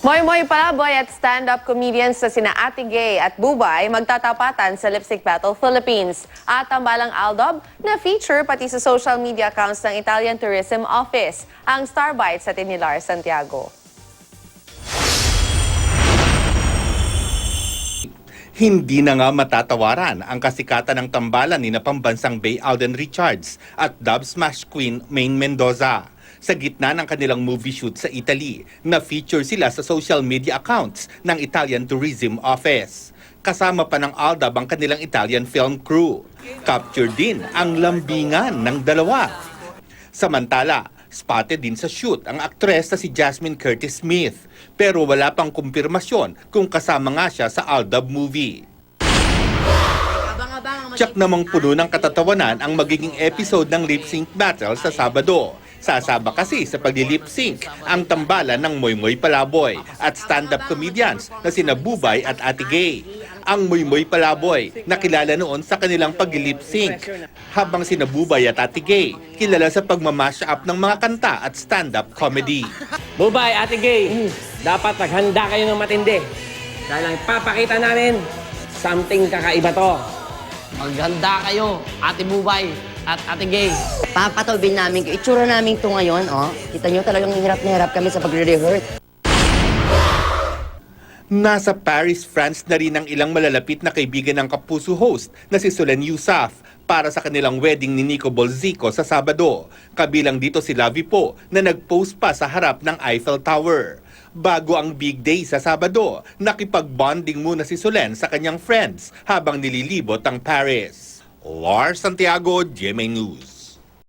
Moy Palaboy at stand-up comedians na sina Ate Gay at Bubay magtatapatan sa Lip Sync Battle Philippines. At tambalang Aldob na feature pati sa social media accounts ng Italian Tourism Office. Ang Star Bites sa Tinilar Santiago. Hindi na nga matatawaran ang kasikatan ng tambalan ni na pambansang Bay Alden Richards at Dub Smash Queen Maine Mendoza. Sa gitna ng kanilang movie shoot sa Italy, na-feature sila sa social media accounts ng Italian Tourism Office. Kasama pa ng Aldab ang kanilang Italian film crew. Capture din ang lambingan ng dalawa. Samantala, spotted din sa shoot ang aktres na si Jasmine Curtis Smith. Pero wala pang kumpirmasyon kung kasama nga siya sa Aldab movie. Tiyak namang puno ng katatawanan ang magiging episode ng lip sync battle sa Sabado. Sasaba kasi sa pag-lip sync ang tambalan ng Moy Palaboy at stand-up comedians na sina Bubay at Ate Gay. Ang Moy Palaboy nakilala noon sa kanilang pag-lip sync, habang sina Bubay at Ate Gay kilala sa pagmamash up ng mga kanta at stand-up comedy. Bubay, Ate Gay, dapat maghanda kayo ng matindi. Dahil ang ipapakita namin, something kakaiba to. Maghanda kayo, Ate Bubay at Ate Gay. Papatawbin namin, itsura namin ito ngayon, oh. Kita nyo talagang hirap na hirap kami sa pagre-rehearse. Nasa Paris, France na rin ang ilang malalapit na kaibigan ng Kapuso host na si Solen Yusaf para sa kanilang wedding ni Nico Bolzico sa Sabado. Kabilang dito si Lavi Po na nag-post pa sa harap ng Eiffel Tower. Bago ang big day sa Sabado, nakipag-bonding muna si Solen sa kanyang friends habang nililibot ang Paris. Lars Santiago, GMA News.